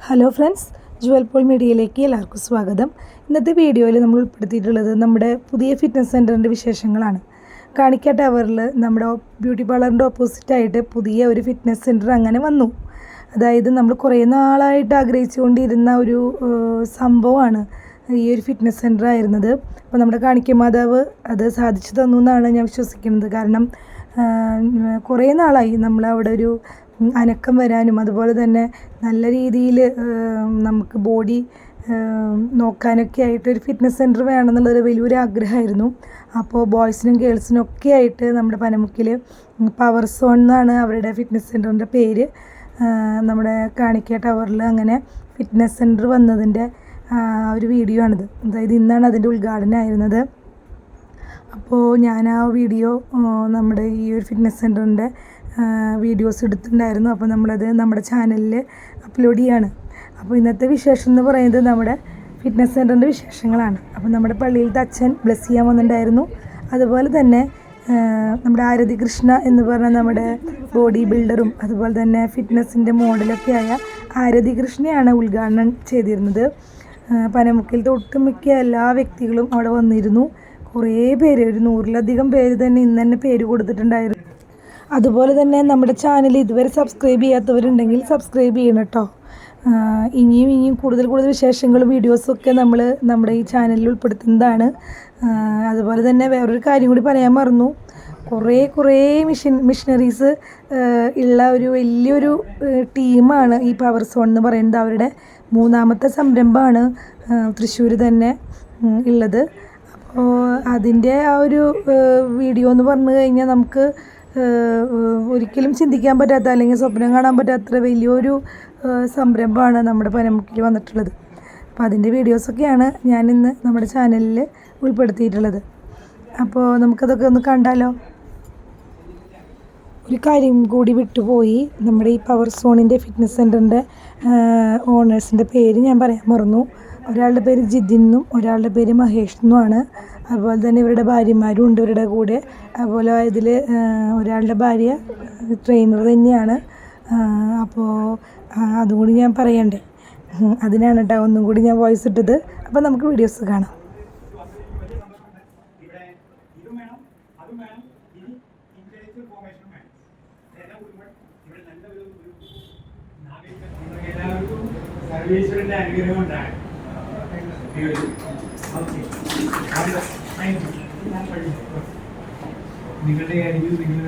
Hello friends, Jual Paul മീഡിയയിലേക്ക് എല്ലാവർക്കും സ്വാഗതം. ഇന്നത്തെ വീഡിയോയിൽ നമ്മൾ ഉൾപ്പെടുത്തിയിട്ടുള്ളത് നമ്മുടെ പുതിയ ഫിറ്റ്നസ് സെൻറ്ററിൻ്റെ വിശേഷങ്ങളാണ്. കാണിക്ക ടവറിൽ നമ്മുടെ ബ്യൂട്ടി പാർലറിൻ്റെ ഓപ്പോസിറ്റായിട്ട് പുതിയ ഒരു ഫിറ്റ്നസ് സെൻറ്റർ അങ്ങനെ വന്നു. അതായത് നമ്മൾ കുറേ നാളായിട്ട് ആഗ്രഹിച്ചുകൊണ്ടിരുന്ന ഒരു സംഭവമാണ് ഈ ഒരു ഫിറ്റ്നസ് സെൻറ്റർ ആയിരുന്നത്. അപ്പോൾ നമ്മുടെ കാണിക്ക മാതാവ് അത് സാധിച്ചു തന്നു എന്നാണ് ഞാൻ വിശ്വസിക്കുന്നത്. കാരണം കുറേ നാളായി നമ്മളവിടെ ഒരു അനക്കം വരാനും അതുപോലെ തന്നെ നല്ല രീതിയിൽ നമുക്ക് ബോഡി നോക്കാനൊക്കെ ആയിട്ട് ഒരു ഫിറ്റ്നസ് സെൻറ്റർ വേണമെന്നുള്ളൊരു വലിയൊരു ആഗ്രഹമായിരുന്നു. അപ്പോൾ ബോയ്സിനും ഗേൾസിനും ഒക്കെ ആയിട്ട് നമ്മുടെ പനമുക്കിൽ പവർ സോൺ എന്നാണ് അവരുടെ ഫിറ്റ്നസ് സെൻറ്ററിൻ്റെ പേര്. നമ്മുടെ കാണിക്ക ടവറിൽ അങ്ങനെ ഫിറ്റ്നസ് സെൻറ്റർ വന്നതിൻ്റെ ഒരു വീഡിയോ ആണിത്. അതായത് ഇന്നാണ് അതിൻ്റെ ഉദ്ഘാടനം ആയിരുന്നത്. അപ്പോൾ ഞാൻ ആ വീഡിയോ നമ്മുടെ ഈ ഒരു ഫിറ്റ്നസ് സെൻറ്ററിൻ്റെ വീഡിയോസ് എടുത്തിട്ടുണ്ടായിരുന്നു. അപ്പോൾ നമ്മളത് നമ്മുടെ ചാനലിൽ അപ്ലോഡ് ചെയ്യാണ്. അപ്പോൾ ഇന്നത്തെ വിശേഷം എന്ന് പറയുന്നത് നമ്മുടെ ഫിറ്റ്നസ് സെൻറ്ററിൻ്റെ വിശേഷങ്ങളാണ്. അപ്പോൾ നമ്മുടെ പള്ളിയിലത്തെ അച്ഛൻ ബ്ലെസ് ചെയ്യാൻ വന്നിട്ടുണ്ടായിരുന്നു. അതുപോലെ തന്നെ നമ്മുടെ ആരതി കൃഷ്ണ എന്ന് പറഞ്ഞ നമ്മുടെ ബോഡി ബിൽഡറും അതുപോലെ തന്നെ ഫിറ്റ്നസിൻ്റെ മോഡലൊക്കെ ആയ ആരതി കൃഷ്ണയാണ് ഉദ്ഘാടനം ചെയ്തിരുന്നത്. പനമുക്കിലത്തെ ഒട്ടുമിക്ക എല്ലാ വ്യക്തികളും അവിടെ വന്നിരുന്നു. കുറേ പേര്, ഒരു 100-ലധികം പേര് തന്നെ ഇന്ന് തന്നെ പേര് കൊടുത്തിട്ടുണ്ടായിരുന്നു. അതുപോലെ തന്നെ നമ്മുടെ ചാനൽ ഇതുവരെ സബ്സ്ക്രൈബ് ചെയ്യാത്തവരുണ്ടെങ്കിൽ സബ്സ്ക്രൈബ് ചെയ്യണം കേട്ടോ. ഇനിയും കൂടുതൽ വിശേഷങ്ങളും വീഡിയോസൊക്കെ നമ്മൾ നമ്മുടെ ഈ ചാനലിൽ ഉൾപ്പെടുത്തുന്നതാണ്. അതുപോലെ തന്നെ വേറൊരു കാര്യം കൂടി പറയാൻ മറന്നു. കുറേ മിഷനറീസ് ഉള്ള ഒരു വലിയൊരു ടീമാണ് ഈ പവർ സോൺ എന്ന് പറയുന്നത്. അവരുടെ 3ാമത്തെ സംരംഭമാണ് തൃശ്ശൂർ തന്നെ ഉള്ളത്. അപ്പോൾ അതിൻ്റെ ആ ഒരു വീഡിയോ എന്ന് പറഞ്ഞു കഴിഞ്ഞാൽ നമുക്ക് ഒരിക്കലും ചിന്തിക്കാൻ പറ്റാത്ത അല്ലെങ്കിൽ സ്വപ്നം കാണാൻ പറ്റാത്ത വലിയൊരു സംരംഭമാണ് നമ്മുടെ പനമുക്കിൽ വന്നിട്ടുള്ളത്. അപ്പോൾ അതിൻ്റെ വീഡിയോസൊക്കെയാണ് ഞാനിന്ന് നമ്മുടെ ചാനലിൽ ഉൾപ്പെടുത്തിയിട്ടുള്ളത്. അപ്പോൾ നമുക്കതൊക്കെ ഒന്ന് കണ്ടാലോ. ഒരു കാര്യം കൂടി വിട്ടുപോയി. നമ്മുടെ ഈ പവർ സോണിൻ്റെ ഫിറ്റ്നസ് സെൻറ്ററിൻ്റെ ഓണേഴ്സിൻ്റെ പേര് ഞാൻ പറയാൻ മറന്നു. ഒരാളുടെ പേര് ജിതിന്നും ഒരാളുടെ പേര് മഹേഷ് എന്നുമാണ്. അതുപോലെ തന്നെ ഇവരുടെ ഭാര്യമാരും ഉണ്ട് ഇവരുടെ കൂടെ. അതുപോലെ ഇതിൽ ഒരാളുടെ ഭാര്യ ട്രെയിനർ തന്നെയാണ്. അപ്പോൾ അതും കൂടി ഞാൻ പറയണ്ടേ, അതിനാണ് കേട്ടോ ഒന്നും കൂടി ഞാൻ വോയിസ് ഇട്ടത്. അപ്പോൾ നമുക്ക് വീഡിയോസ് കാണാം. സർവീശ്വരൻ്റെ അനുഗ്രഹം ഉണ്ടാണ്. നിങ്ങളുടെ കാര്യത്തിൽ നിങ്ങൾ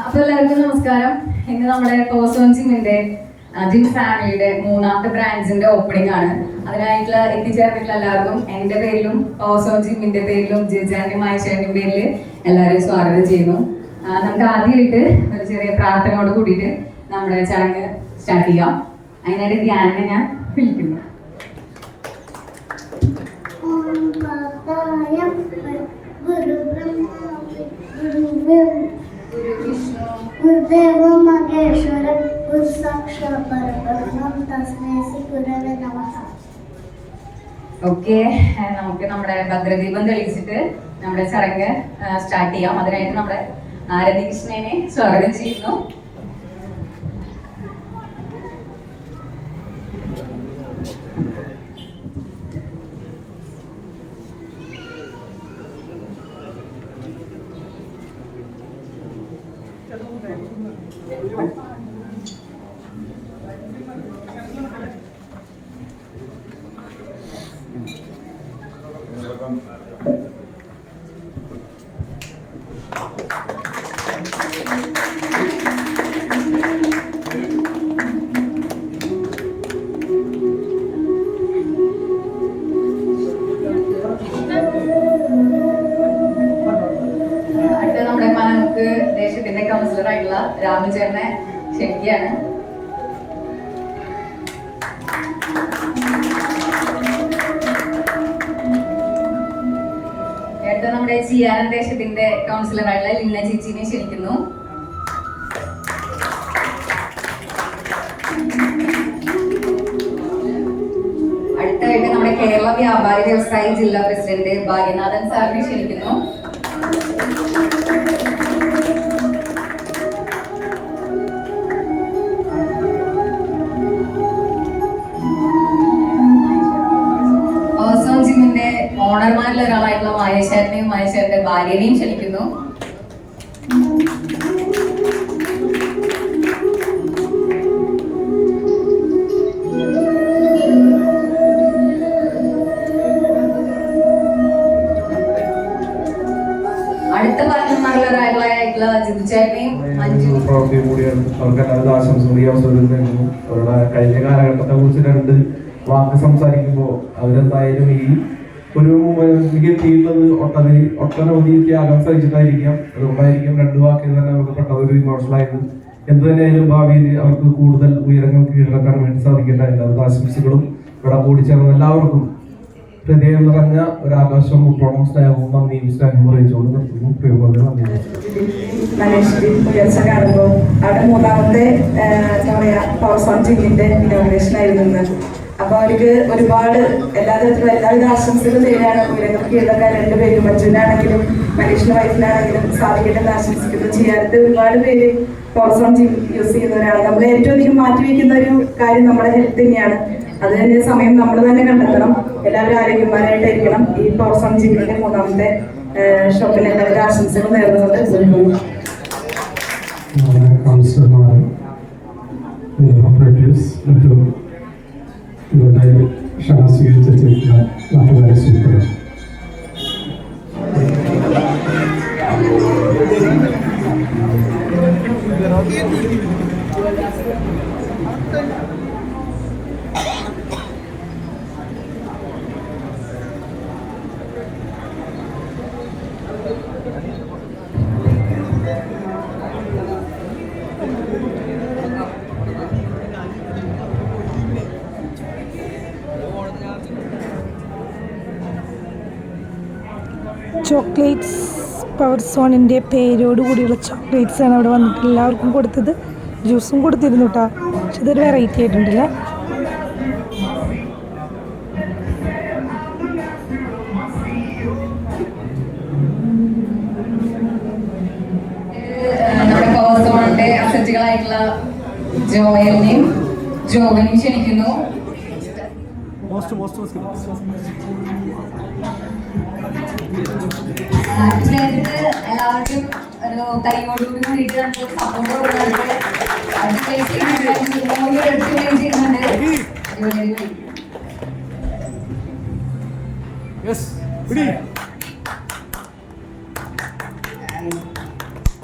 അപ്പോൾ എല്ലാവർക്കും നമസ്കാരം. ഇന്ന് നമ്മുടെ പവർസോൺ ജിമ്മിന്റെ ജിം ഫാമിലിയുടെ 3ാമത്തെ ബ്രാഞ്ചിന്റെ ഓപ്പണിംഗ് ആണ്. അതിനായിട്ടുള്ള എത്തിച്ചേർന്നിട്ടുള്ള എല്ലാവർക്കും എൻ്റെ പേരിലും പവർസോൺ ജിമ്മിന്റെ പേരിലും ജിജാന്റെ മായച്ചേന്റെ പേരിൽ എല്ലാവരെയും സ്വാഗതം ചെയ്യുന്നു. നമുക്ക് ആദ്യമായിട്ട് ഒരു ചെറിയ പ്രാർത്ഥനയോട് കൂടിയിട്ട് നമ്മുടെ ചടങ്ങ് സ്റ്റാർട്ട് ചെയ്യാം. അതിനായിട്ട് ധ്യാനം ഞാൻ വിളിക്കുന്നു. ഗുരുദേവോ മഹേശ്വരൻ ഗുരുസാക്ഷാത് പരബ്രഹ്മം തസ്മൈ ശ്രീ ഗുരവേ നമഃ. ഓക്കെ, നമുക്ക് നമ്മുടെ ഭദ്രദീപം തെളിയിച്ചിട്ട് നമ്മുടെ ചടങ്ങ് സ്റ്റാർട്ട് ചെയ്യാം. അതിനായിട്ട് നമ്മുടെ ആരതികൃഷ്ണനെ സ്വാഗതം ചെയ്യുന്നു. അടുത്ത നമ്മുടെ നമുക്ക് ദേശത്തിന്റെ കൗൺസിലർ ആയിട്ടുള്ള രാമചേട്ടനെ ക്ഷണിക്കുകയാണ്. അടുത്ത നമ്മുടെ ചിയാനൻ ദേശത്തിന്റെ കൗൺസിലർ ആയിട്ടുള്ള ലിന്ന ചേച്ചിനെ ക്ഷണിക്കുന്നു. അടുത്തായിട്ട് നമ്മുടെ കേരള വ്യാപാരി വ്യവസായി ജില്ലാ പ്രസിഡന്റ് ഭാഗ്യനാഥൻ സാറിനെ ക്ഷണിക്കുന്നു. ഓസോൺ ജിമ്മിന്റെ ഓണർമാരിൽ ഒരാളായിട്ടുള്ള മഹേശ്വരനെയും മഹേശ്വരന്റെ ഭാര്യനെയും ക്ഷണിക്കുന്നു. അടുത്ത പാർട്ട്ണർമാരിലൊരാളായിട്ടുള്ള ജിതുചേട്ടനെയും മഞ്ജു പ്രവൃത്തിയും കൂടിയാണ്. അവർക്ക് എല്ലാവരും ആശംസകൾ ഈ അവസരത്തിൽ നൽകുന്നു. അവരുടെ കഴിഞ്ഞ കാലഘട്ടത്തെ കുറിച്ച് 2 വാക്ക് സംസാരിക്കുമ്പോൾ അവരെന്തായാലും ഈ ഒരു മൂവ്മെന്റിലേക്ക് എത്തിയിട്ടുള്ളത് ഒട്ടനവധി ത്യാഗം സഹിച്ചിട്ടായിരിക്കാം. അതുകൊണ്ടായിരിക്കും 2 വാക്കിൽ തന്നെ അവർക്ക് പെട്ടെന്നൊരു ഇമോഷണലായിരുന്നു. എന്ത് തന്നെയായാലും ഭാവിയിൽ അവർക്ക് കൂടുതൽ ഉയരങ്ങൾ കീഴടക്കാൻ വേണ്ടി സാധിക്കേണ്ട എല്ലാവരുടെ ആശംസകളും ഇവിടെ കൂടിച്ചേർന്ന എല്ലാവർക്കും ഹൃദയം നിറഞ്ഞ ഒരാകാശം മുട്ടോളം സ്നേഹവും നന്ദിയും സ്നേഹവും അറിയിച്ചുകൊണ്ട് നിർത്തുന്നു. പ്രിയമുള്ള നന്ദി. മനേശ്വരി ഉയർച്ച കാണുമ്പോൾ അവിടെ 3ാമത്തെ എന്താ പറയാ ഓസോൺ ജിമ്മിന്റെ ഇനോഗ്രേഷൻ ആയിരുന്നു. അപ്പൊ അവർക്ക് ഒരുപാട് എല്ലാവിധ ആശംസകൾ തന്നെയാണ്. ഉയരങ്ങൾ കീഴടക്കാൻ 2 പേരും മഞ്ജുവിനാണെങ്കിലും മനീഷിന്റെ വൈഫിനാണെങ്കിലും സാധിക്കട്ടെ എന്ന് ആശംസിക്കുന്നു. ചെയ്യാത്ത ഒരുപാട് പേര് ഓസോൺ ജിം യൂസ് ചെയ്യുന്നവരാണ്. നമ്മൾ ഏറ്റവും അധികം മാറ്റിവെക്കുന്ന ഒരു കാര്യം നമ്മുടെ ഹെൽത്ത് തന്നെയാണ്. അത് തന്നെ സമയം നമ്മൾ തന്നെ കണ്ടെത്തണം. എല്ലാവരും ആരോഗ്യന്മാരായിട്ടായിരിക്കണം. ഈ ഓസോൺ ജിമ്മിന്റെ 3ാമത്തെ ഷോപ്പിന് എല്ലാവരും ആശംസകൾ നേർന്നുകൊണ്ട് കൗൺസിലർമാർ, ഓപ്പറേറ്റേഴ്സ്, ഇവരുടെ ക്ഷണം സ്വീകരിച്ചിരിക്കുന്ന നാട്ടുകാരെ സ്വീകരിക്കുക. ചോക്ലേറ്റ്സ് പവർ സോണിൻ്റെ പേരോട് കൂടിയുള്ള ചോക്ലേറ്റ്സ് ആണ് അവിടെ വന്നിട്ട് എല്ലാവർക്കും കൊടുത്തത്. ജ്യൂസും കൊടുത്തിരുന്നു കേട്ടോ. പക്ഷെ ഇതൊരു വെറൈറ്റി ആയിട്ടുണ്ടല്ല. നമ്മുടെ പവർ സോണിന്റെ അസറ്റുകളായിട്ടുള്ള ജോയലിനെയും ജോവനെയും ക്ഷണിക്കുന്നു. എല്ലാവർക്കും ഒരു കൈയോടുകൂടി കൂടിയിട്ട് നമുക്ക് സപ്പോർട്ട് കൊടുക്കുന്നുണ്ട്.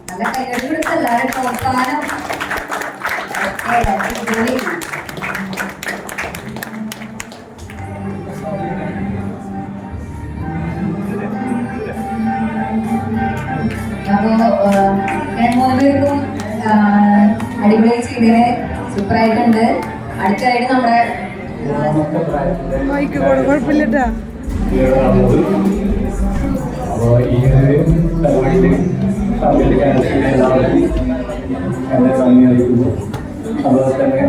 നല്ല കൈയോട് കൊടുത്ത് എല്ലാവരും പ്രോത്സാഹനം. അപ്പോൾ 2-3 പേർക്കും അടിപൊളി ചെയ്തതിന് സൂപ്പറായിട്ടുണ്ട്. അടുത്തതായിട്ട് നമ്മുടെ മൂന്നാമത്തെ ബ്രാൻഡിന്റെ കുഴപ്പമില്ലട്ടാ. അപ്പോൾ ഈ ഒരു പരിപാടിയിൽ പങ്കെടുക്കാൻ എല്ലാവർക്കും എന്നെ നന്ദി അറിയിക്കുന്നു. അതുപോലെ തന്നെ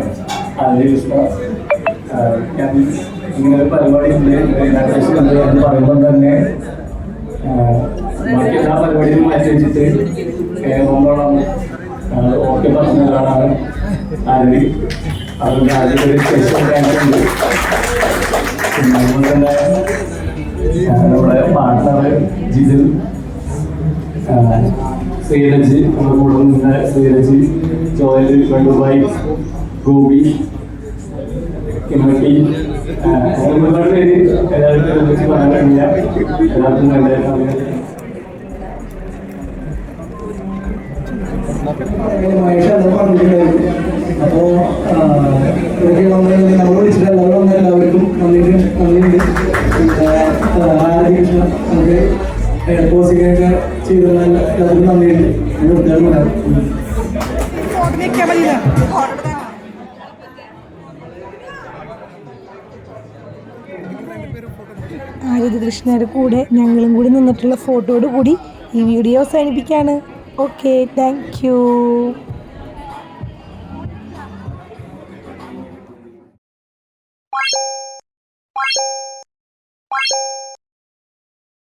ഞാൻ ഇങ്ങനൊരു പരിപാടി ഉണ്ട് എന്ന് പറയുമ്പോൾ തന്നെ ബാക്കി എല്ലാ പരിപാടിയും മാറ്റി വെച്ചിട്ട് ഒന്നോളം ഓക്കെ പറഞ്ഞതാണ് ആരവി. അതുകൊണ്ട് ആദ്യം ഒരു സ്പെഷ്യൽ താങ്ക്സ് ഉണ്ട്. പിന്നെ അതുപോലെ തന്നെ നമ്മുടെ പാർട്ട്ണർ ജിതിൽ, ശ്രീരജ്, നമ്മുടെ കൂടെ നിന്ന് ശ്രീരജ്, ജോയൽ, വെണ്ടുബായി, ഗോപി, കിമട്ടി, അങ്ങനെ ഒരുപാട് പേര് എല്ലാവർക്കും ഒരുമിച്ച് പറയാൻ കഴിയില്ല. എല്ലാവർക്കും നല്ലതായിരുന്നു. അപ്പോൾ നമ്മൾ വിളിച്ചിട്ട് എല്ലാവരും വന്ന എല്ലാവർക്കും നന്ദിയുണ്ട്. പിന്നെ ആരോഗ്യ നമുക്ക് പോസിറ്റീവൊക്കെ ചെയ്തിരുന്ന എല്ലാവർക്കും നന്ദിയുണ്ട്. ആരതി കൃഷ്ണയുടെ കൂടെ ഞങ്ങളും കൂടി നിന്നിട്ടുള്ള ഫോട്ടോയോട് കൂടി ഈ വീഡിയോ അവസാനിപ്പിക്കുകയാണ്. Okay, thank you.